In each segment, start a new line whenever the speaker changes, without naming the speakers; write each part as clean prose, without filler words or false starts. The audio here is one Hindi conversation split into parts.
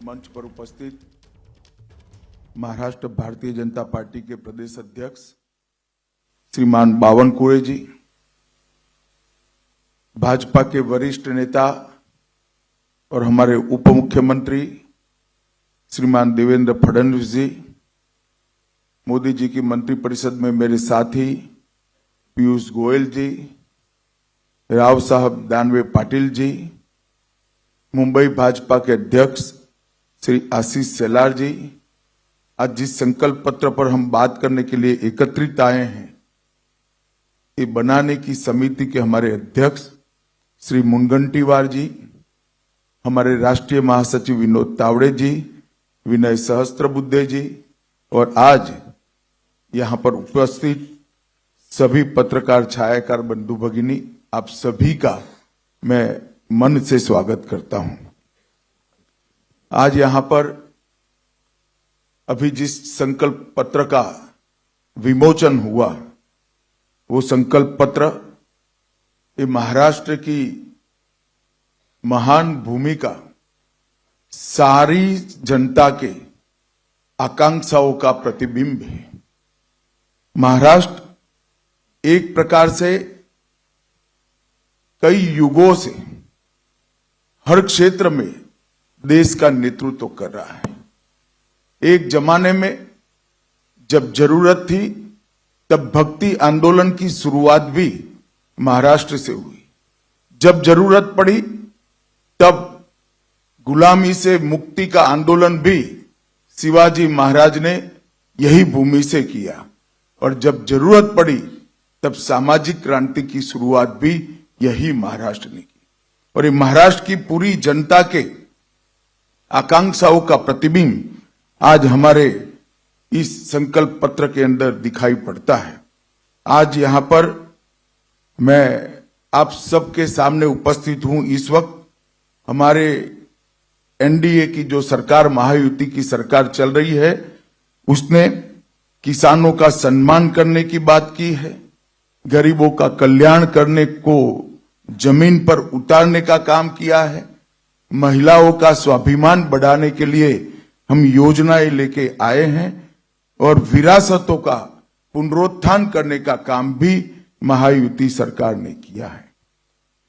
मंच पर उपस्थित महाराष्ट्र भारतीय जनता पार्टी के प्रदेश अध्यक्ष श्रीमान बावनकुळे जी, भाजपा के वरिष्ठ नेता और हमारे उप मुख्यमंत्री श्रीमान देवेंद्र फडणवीस जी, मोदी जी की मंत्रिपरिषद में मेरे साथी पीयूष गोयल जी, राव साहब दानवे पाटिल जी, मुंबई भाजपा के अध्यक्ष श्री आशीष शेलार जी, आज जिस संकल्प पत्र पर हम बात करने के लिए एकत्रित आए हैं, ये बनाने की समिति के हमारे अध्यक्ष श्री मुनगंटीवार जी, हमारे राष्ट्रीय महासचिव विनोद तावड़े जी, विनय सहस्त्रबुद्धे जी और आज यहां पर उपस्थित सभी पत्रकार छायाकार बंधु भगिनी, आप सभी का मैं मन से स्वागत करता हूं। आज यहां पर अभी जिस संकल्प पत्र का विमोचन हुआ, वो संकल्प पत्र ये महाराष्ट्र की महान भूमिका, सारी जनता के आकांक्षाओं का प्रतिबिंब है। महाराष्ट्र एक प्रकार से कई युगों से हर क्षेत्र में देश का नेतृत्व कर रहा है। एक जमाने में जब जरूरत थी तब भक्ति आंदोलन की शुरुआत भी महाराष्ट्र से हुई। जब जरूरत पड़ी तब गुलामी से मुक्ति का आंदोलन भी शिवाजी महाराज ने यही भूमि से किया और जब जरूरत पड़ी तब सामाजिक क्रांति की शुरुआत भी यही महाराष्ट्र ने की। और ये महाराष्ट्र की पूरी जनता के आकांक्षाओं का प्रतिबिंब आज हमारे इस संकल्प पत्र के अंदर दिखाई पड़ता है। आज यहां पर मैं आप सबके सामने उपस्थित हूं। इस वक्त हमारे एनडीए की जो सरकार, महायुति की सरकार चल रही है, उसने किसानों का सम्मान करने की बात की है, गरीबों का कल्याण करने को जमीन पर उतारने का काम किया है, महिलाओं का स्वाभिमान बढ़ाने के लिए हम योजनाएं लेके आए हैं और विरासतों का पुनरुत्थान करने का काम भी महायुति सरकार ने किया है।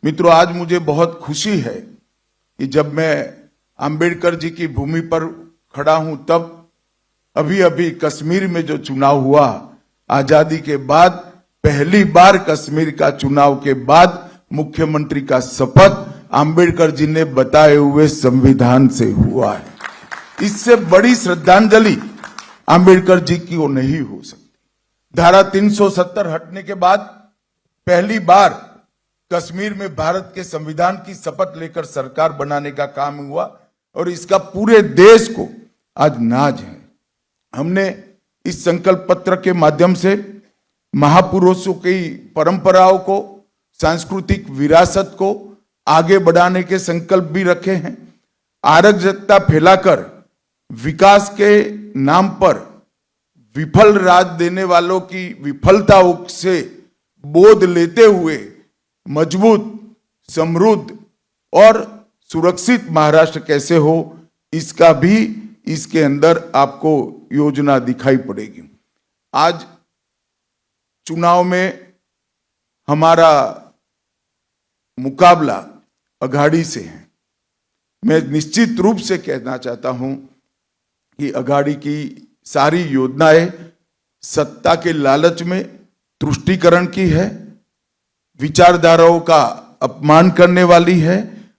मित्रों, आज मुझे बहुत खुशी है कि जब मैं अंबेडकर जी की भूमि पर खड़ा हूं, तब अभी अभी कश्मीर में जो चुनाव हुआ, आजादी के बाद पहली बार कश्मीर का चुनाव के बाद मुख्यमंत्री का शपथ अंबेडकर जी ने बताए हुए संविधान से हुआ है। इससे बड़ी श्रद्धांजलि अंबेडकर जी की वो नहीं हो सकती। धारा 370 हटने के बाद पहली बार कश्मीर में भारत के संविधान की शपथ लेकर सरकार बनाने का काम हुआ और इसका पूरे देश को आज नाज है। हमने इस संकल्प पत्र के माध्यम से महापुरुषों की परंपराओं को, सांस्कृतिक विरासत को आगे बढ़ाने के संकल्प भी रखे हैं। अराजकता फैलाकर विकास के नाम पर विफल राज देने वालों की विफलताओं से बोध लेते हुए मजबूत, समृद्ध और सुरक्षित महाराष्ट्र कैसे हो, इसका भी इसके अंदर आपको योजना दिखाई पड़ेगी। आज चुनाव में हमारा मुकाबला अघाड़ी से है। मैं निश्चित रूप से कहना चाहता हूं कि अघाड़ी की सारी योजनाएं सत्ता के लालच में तुष्टीकरण की है, विचारधाराओं का अपमान करने वाली है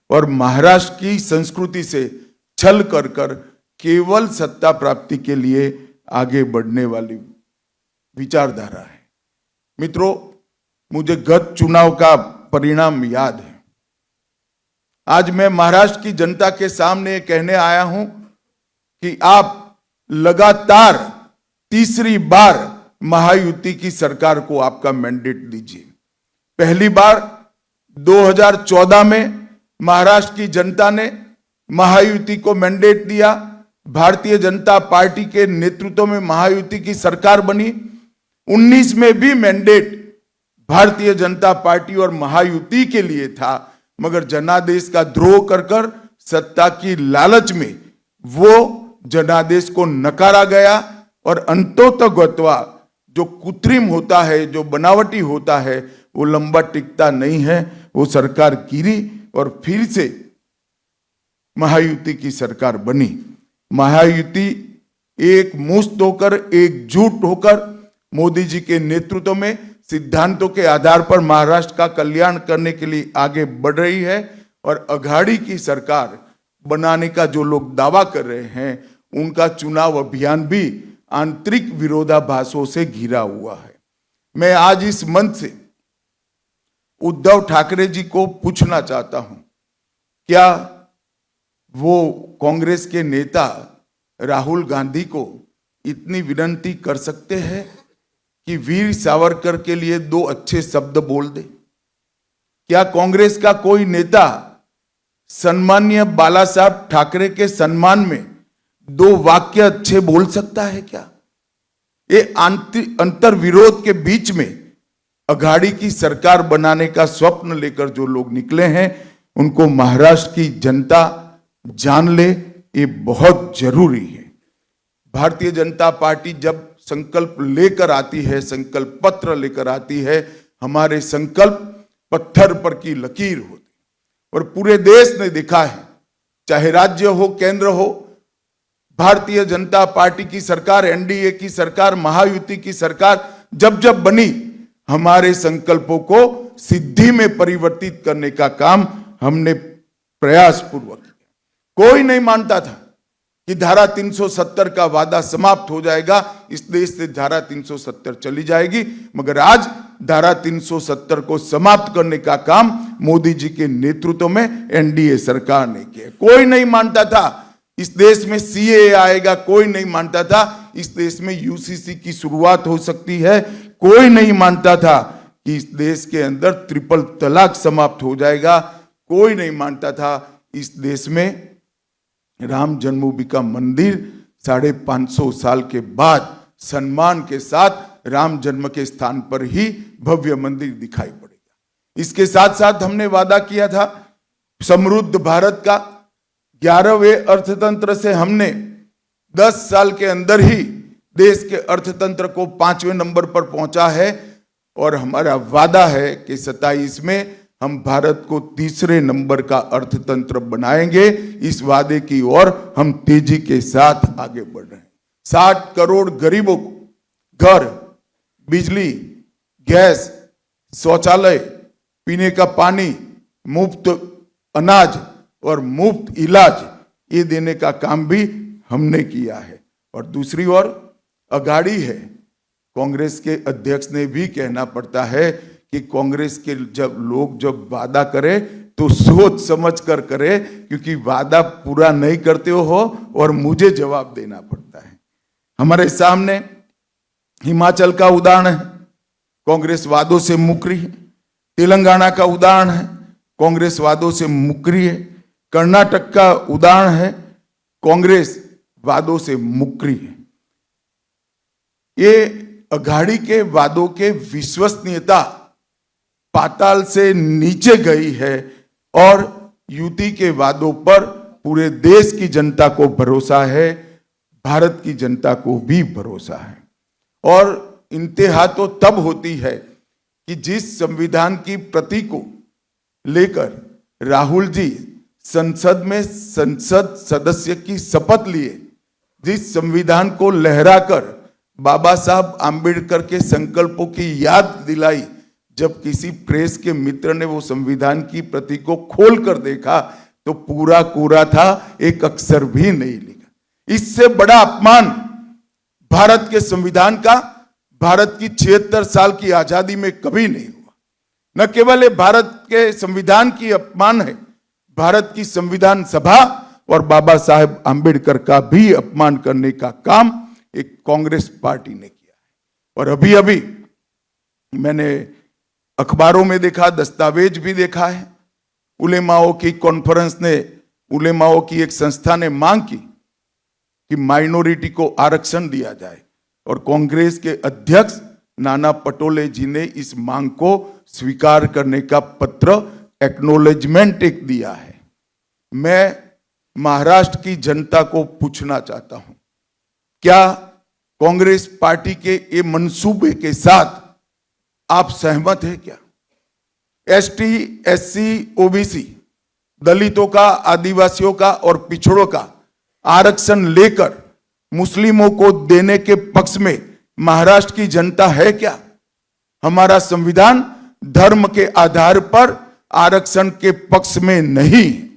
और महाराष्ट्र की संस्कृति से छल कर कर केवल सत्ता प्राप्ति के लिए आगे बढ़ने वाली विचारधारा है। मित्रों, मुझे गत चुनाव का परिणाम याद है। आज मैं महाराष्ट्र की जनता के सामने कहने आया हूं कि आप लगातार तीसरी बार महायुति की सरकार को आपका मैंडेट दीजिए। पहली बार 2014 में महाराष्ट्र की जनता ने महायुति को मैंडेट दिया, भारतीय जनता पार्टी के नेतृत्व में महायुति की सरकार बनी। 19 में भी मैंडेट भारतीय जनता पार्टी और महायुति के लिए था, मगर जनादेश का द्रोह कर सत्ता की लालच में वो जनादेश को नकारा गया और अंतोतगत्वा जो कृत्रिम होता है, जो बनावटी होता है, वो लंबा टिकता नहीं है। वो सरकार गिरी और फिर से महायुति की सरकार बनी। महायुति एक मुश्त होकर, एकजुट होकर मोदी जी के नेतृत्व में सिद्धांतों के आधार पर महाराष्ट्र का कल्याण करने के लिए आगे बढ़ रही है। और अघाड़ी की सरकार बनाने का जो लोग दावा कर रहे हैं, उनका चुनाव अभियान भी आंतरिक विरोधाभासों से घिरा हुआ है। मैं आज इस मंच से उद्धव ठाकरे जी को पूछना चाहता हूं, क्या वो कांग्रेस के नेता राहुल गांधी को इतनी विनती कर सकते हैं कि वीर सावरकर के लिए 2 अच्छे शब्द बोल दे? क्या कांग्रेस का कोई नेता सम्माननीय बाला साहब ठाकरे के सम्मान में 2 वाक्य अच्छे बोल सकता है क्या? ये अंतर विरोध के बीच में अघाड़ी की सरकार बनाने का स्वप्न लेकर जो लोग निकले हैं, उनको महाराष्ट्र की जनता जान ले, ये बहुत जरूरी है। भारतीय जनता पार्टी जब संकल्प लेकर आती है, संकल्प पत्र लेकर आती है, हमारे संकल्प पत्थर पर की लकीर होती और पूरे देश ने देखा है, चाहे राज्य हो, केंद्र हो, भारतीय जनता पार्टी की सरकार, एनडीए की सरकार, महायुति की सरकार जब जब बनी, हमारे संकल्पों को सिद्धि में परिवर्तित करने का काम हमने प्रयास पूर्वक किया। कोई नहीं मानता था कि धारा 370 का वादा समाप्त हो जाएगा, इस देश से धारा 370 चली जाएगी, मगर आज धारा 370 को समाप्त करने का काम मोदी जी के नेतृत्व में एनडीए सरकार ने किया। कोई नहीं मानता था इस देश में सीएए आएगा, कोई नहीं मानता था इस देश में यूसीसी की शुरुआत हो सकती है, कोई नहीं मानता था कि इस देश के अंदर ट्रिपल तलाक समाप्त हो जाएगा, कोई नहीं मानता था इस देश में राम जन्मभूमि का मंदिर 550 साल के बाद सम्मान के साथ राम जन्म के स्थान पर ही भव्य मंदिर दिखाई पड़ेगा। इसके साथ साथ हमने वादा किया था समृद्ध भारत का। 11वें अर्थतंत्र से हमने 10 साल के अंदर ही देश के अर्थतंत्र को 5वें नंबर पर पहुंचा है और हमारा वादा है कि 27 में हम भारत को 3रे नंबर का अर्थतंत्र बनाएंगे। इस वादे की ओर हम तेजी के साथ आगे बढ़ रहे हैं। 60 करोड़ गरीबों को घर, बिजली, गैस, शौचालय, पीने का पानी, मुफ्त अनाज और मुफ्त इलाज, ये देने का काम भी हमने किया है। और दूसरी ओर अघाड़ी है, कांग्रेस के अध्यक्ष ने भी कहना पड़ता है कि कांग्रेस के जब वादा करे तो सोच समझ कर करे, क्योंकि वादा पूरा नहीं करते हो और मुझे जवाब देना पड़ता है। हमारे सामने हिमाचल का उदाहरण है, कांग्रेस वादों से मुकरी है। तेलंगाना का उदाहरण है, कांग्रेस वादों से मुकरी है। कर्नाटक का उदाहरण है, कांग्रेस वादों से मुकरी है। ये अघाड़ी के वादों के विश्वसनीयता पाताल से नीचे गई है और युति के वादों पर पूरे देश की जनता को भरोसा है, भारत की जनता को भी भरोसा है। और इंतहा तो तब होती है कि जिस संविधान की प्रति को लेकर राहुल जी संसद में संसद सदस्य की शपथ लिए, जिस संविधान को लहराकर बाबा साहब आंबेडकर के संकल्पों की याद दिलाई, जब किसी प्रेस के मित्र ने वो संविधान की प्रति को खोल कर देखा तो पूरा कोरा था, एक अक्षर भी नहीं लिखा। इससे बड़ा अपमान भारत के संविधान का, भारत की 76 साल की आजादी में कभी नहीं हुआ। न केवल ये भारत के संविधान की अपमान है, भारत की संविधान सभा और बाबा साहेब आंबेडकर का भी अपमान करने का काम एक कांग्रेस पार्टी ने किया है। और अभी अभी मैंने अखबारों में देखा, दस्तावेज भी देखा है, उलेमाओं की कॉन्फ्रेंस ने, उलेमाओं की एक संस्था ने मांग की कि माइनॉरिटी को आरक्षण दिया जाए और कांग्रेस के अध्यक्ष नाना पटोले जी ने इस मांग को स्वीकार करने का पत्र, एक्नॉलेजमेंट एक दिया है। मैं महाराष्ट्र की जनता को पूछना चाहता हूं, क्या कांग्रेस पार्टी के ये मंसूबे के साथ आप सहमत हैं क्या? एसटी, एससी, ओबीसी, दलितों का, आदिवासियों का और पिछड़ों का आरक्षण लेकर मुस्लिमों को देने के पक्ष में महाराष्ट्र की जनता है क्या? हमारा संविधान धर्म के आधार पर आरक्षण के पक्ष में नहीं।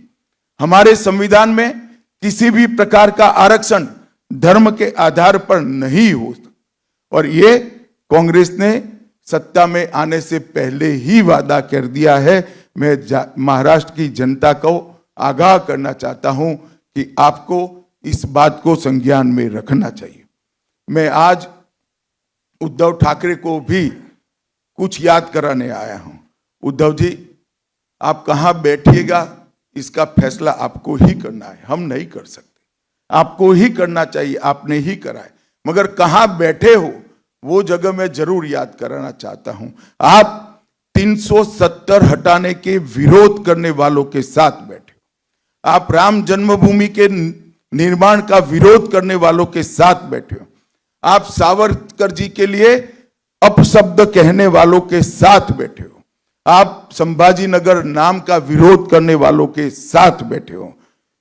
हमारे संविधान में किसी भी प्रकार का आरक्षण धर्म के आधार पर नहीं हो। और ये कांग्रेस ने सत्ता में आने से पहले ही वादा कर दिया है। मैं महाराष्ट्र की जनता को आगाह करना चाहता हूं कि आपको इस बात को संज्ञान में रखना चाहिए। मैं आज उद्धव ठाकरे को भी कुछ याद कराने आया हूं। उद्धव जी, आप कहां बैठिएगा इसका फैसला आपको ही करना है, हम नहीं कर सकते। आपको ही करना चाहिए, आपने ही करा है, मगर कहां बैठे हो वो जगह मैं जरूर याद कराना चाहता हूं। आप 370 हटाने के विरोध करने वालों के साथ बैठे हो। आप राम जन्मभूमि के निर्माण का विरोध करने वालों के साथ बैठे हो। आप सावरकर जी के लिए अपशब्द कहने वालों के साथ बैठे हो। आप संभाजी नगर नाम का विरोध करने वालों के साथ बैठे हो।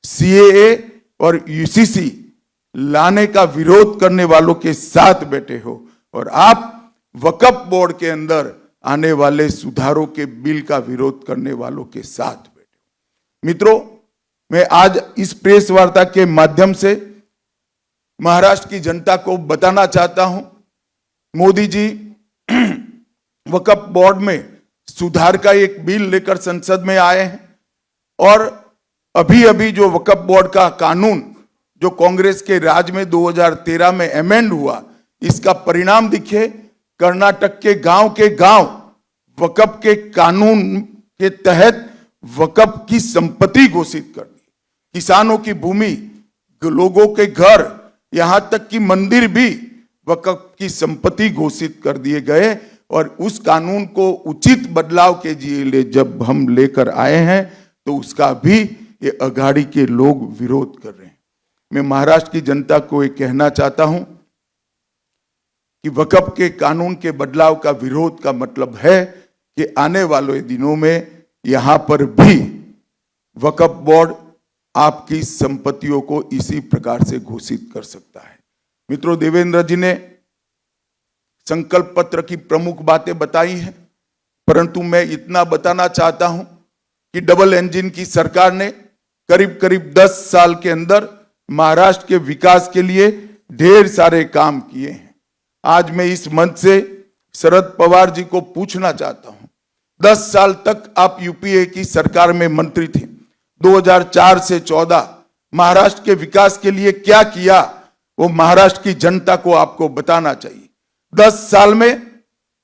सीएए और यूसीसी लाने का विरोध करने वालों के साथ बैठे हो। और आप वक्फ बोर्ड के अंदर आने वाले सुधारों के बिल का विरोध करने वालों के साथ बैठे हो। मित्रों, मैं आज इस प्रेस वार्ता के माध्यम से महाराष्ट्र की जनता को बताना चाहता हूं, मोदी जी वक्फ बोर्ड में सुधार का एक बिल लेकर संसद में आए हैं। और अभी अभी जो वक्फ बोर्ड का कानून जो कांग्रेस के राज में 2013 में अमेंड हुआ, इसका परिणाम दिखे। कर्नाटक के गांव वक्फ के कानून के तहत वक्फ की संपत्ति घोषित कर दी। किसानों की भूमि, लोगों के घर, यहां तक कि मंदिर भी वक्फ की संपत्ति घोषित कर दिए गए। और उस कानून को उचित बदलाव के लिए जब हम लेकर आए हैं तो उसका भी ये अघाड़ी के लोग विरोध कर रहे हैं। मैं महाराष्ट्र की जनता को ये कहना चाहता हूं कि वक्फ के कानून के बदलाव का विरोध का मतलब है कि आने वाले दिनों में यहां पर भी वक्फ बोर्ड आपकी संपत्तियों को इसी प्रकार से घोषित कर सकता है। मित्रों, देवेंद्र जी ने संकल्प पत्र की प्रमुख बातें बताई हैं, परंतु मैं इतना बताना चाहता हूं कि डबल इंजन की सरकार ने करीब करीब 10 साल के अंदर महाराष्ट्र के विकास के लिए ढेर सारे काम किए हैं। आज मैं इस मंच से शरद पवार जी को पूछना चाहता हूं, 10 साल तक आप यूपीए की सरकार में मंत्री थे। 2004 से 14 महाराष्ट्र के विकास के लिए क्या किया वो महाराष्ट्र की जनता को आपको बताना चाहिए। 10 साल में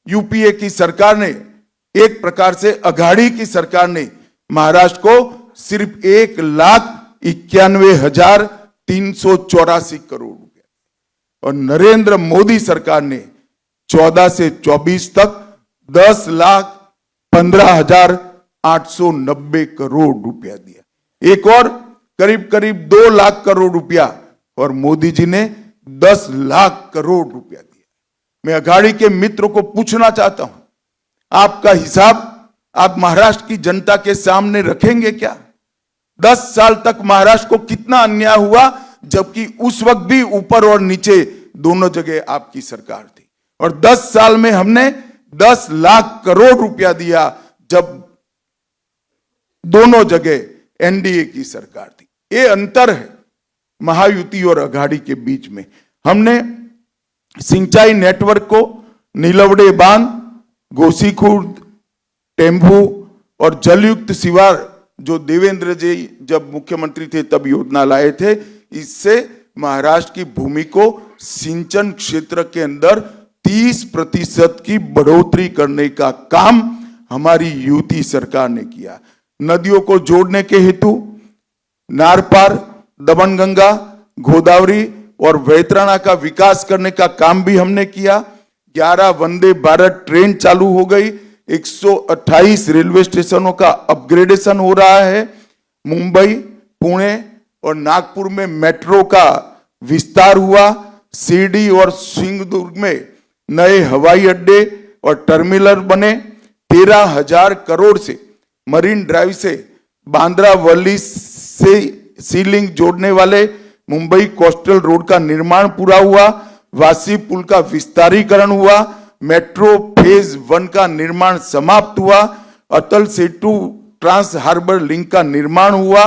यूपीए की सरकार ने, एक प्रकार से अघाड़ी की सरकार ने महाराष्ट्र को सिर्फ 1,91,384 करोड़ रुपया और नरेंद्र मोदी सरकार ने 14 से 24 तक 10,15,890 करोड़ रुपया दिया। एक और करीब करीब 2 लाख करोड़ रुपया और मोदी जी ने 10 लाख करोड़ रुपया दिया। मैं अघाड़ी के मित्र को पूछना चाहता हूं, आपका हिसाब आप महाराष्ट्र की जनता के सामने रखेंगे क्या? 10 साल तक महाराष्ट्र को कितना अन्याय हुआ, जबकि उस वक्त भी ऊपर और नीचे दोनों जगह आपकी सरकार थी। और 10 साल में हमने 10 लाख करोड़ रुपया दिया, जब दोनों जगह एनडीए की सरकार थी। ये अंतर है महायुति और अघाड़ी के बीच में। हमने सिंचाई नेटवर्क को नीलवड़े बांध, गोसीखुर्द, टेम्बू और जलयुक्त शिवार जो देवेंद्र जी जब मुख्यमंत्री थे तब योजना लाए थे, इससे महाराष्ट्र की भूमि को सिंचन क्षेत्र के अंदर 30% की बढ़ोतरी करने का काम हमारी यूपी सरकार ने किया। नदियों को जोड़ने के हेतु नारपार, दमनगंगा, गोदावरी और वैतरणा का विकास करने का काम भी हमने किया। 11 वंदे भारत ट्रेन चालू हो गई। 128 रेलवे स्टेशनों का अपग्रेडेशन हो रहा है। मुंबई, पुणे और नागपुर में मेट्रो का विस्तार हुआ। शिरडी और सिंगदुर्ग में नए हवाई अड्डे और टर्मिनल बने। 13,000 करोड़ से मरीन ड्राइव से बांद्रा वर्ली से सीलिंग जोड़ने वाले मुंबई कोस्टल रोड का निर्माण पूरा हुआ। वासी पुल का विस्तारीकरण हुआ। मेट्रो फेज 1 का निर्माण समाप्त हुआ। Atal Setu trans harbour link का निर्माण हुआ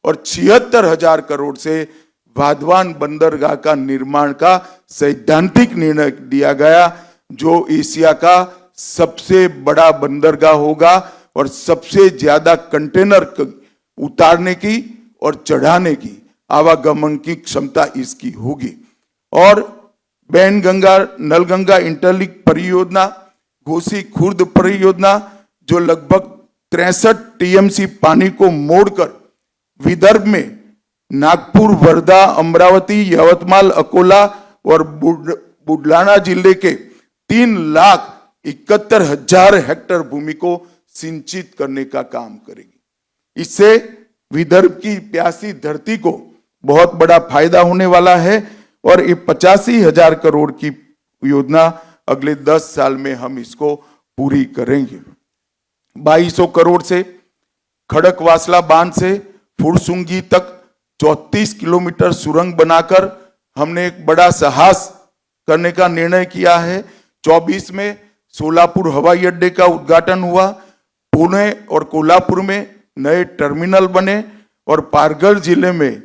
और 76,000 करोड़ से वाधवान बंदरगाह का निर्माण का सैद्धांतिक निर्णय दिया गया, जो एशिया का सबसे बड़ा बंदरगाह होगा और सबसे ज्यादा कंटेनर उतारने की और चढ़ाने की आवागमन की क्षमता इसकी होगी। और बैनगंगा नलगंगा इंटरलिंक परियोजना, घोसी खुर्द परियोजना, जो लगभग 63 टीएमसी पानी को मोड़कर विदर्भ में नागपुर, वर्धा, अमरावती, यवतमाल, अकोला और बुलढाना जिले के 3,71,000 हेक्टेयर भूमि को सिंचित करने का काम करेगी। इससे विदर्भ की प्यासी धरती को बहुत बड़ा फायदा होने वाला है और ये 85,000 करोड़ की योजना अगले 10 साल में हम इसको पूरी करेंगे। 2200 करोड़ से खड़कवासला बांध से फुरसुंगी तक 34 किलोमीटर सुरंग बनाकर हमने एक बड़ा साहस करने का निर्णय किया है। 24 में सोलापुर हवाई अड्डे का उद्घाटन हुआ। पुणे और कोल्हापुर में नए टर्मिनल बने और पालघर जिले में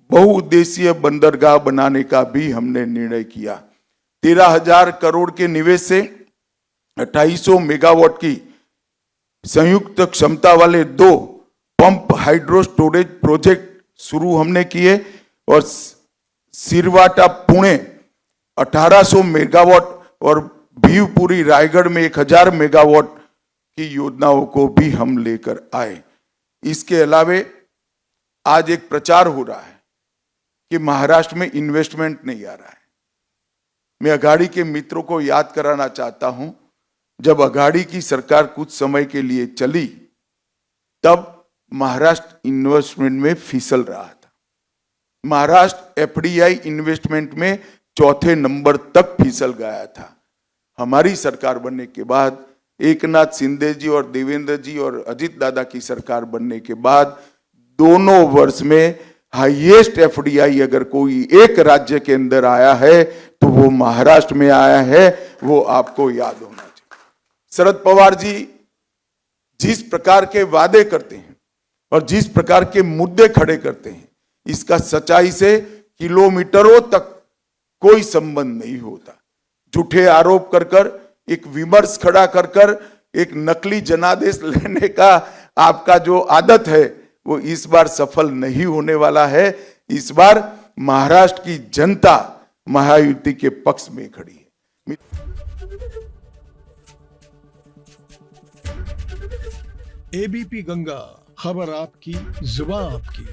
बहुउद्देशीय बंदरगाह बनाने का भी हमने निर्णय किया। 13,000 करोड़ के निवेश से 2800 मेगावाट की संयुक्त क्षमता वाले 2 पंप हाइड्रो स्टोरेज प्रोजेक्ट शुरू हमने किए और सिरवाटा पुणे 1800 मेगावाट और भीवपुरी रायगढ़ में 1000 मेगावाट की योजनाओं को भी हम लेकर आए। इसके अलावे आज एक प्रचार हो रहा है कि महाराष्ट्र में इन्वेस्टमेंट नहीं आ रहा है। मैं अघाड़ी के मित्रों को याद कराना चाहता हूं, जब अघाड़ी की सरकार कुछ समय के लिए चली तब महाराष्ट्र इन्वेस्टमेंट में फिसल रहा था। महाराष्ट्र एफडीआई इन्वेस्टमेंट में 4थे नंबर तक फिसल गया था। हमारी सरकार बनने के बाद, एकनाथ शिंदे जी और देवेंद्र जी और अजित दादा की सरकार बनने के बाद दोनों वर्ष में हाईएस्ट एफडीआई अगर कोई एक राज्य के अंदर आया है तो वो महाराष्ट्र में आया है। वो आपको याद होना चाहिए। शरद पवार जी जिस प्रकार के वादे करते हैं और जिस प्रकार के मुद्दे खड़े करते हैं, इसका सच्चाई से किलोमीटरों तक कोई संबंध नहीं होता। झूठे आरोप कर कर, एक विमर्श खड़ा कर कर, एक नकली जनादेश लेने का आपका जो आदत है वो इस बार सफल नहीं होने वाला है। इस बार महाराष्ट्र की जनता महायुति के पक्ष में खड़ी है।
एबीपी गंगा, खबर आपकी, जुबान आपकी।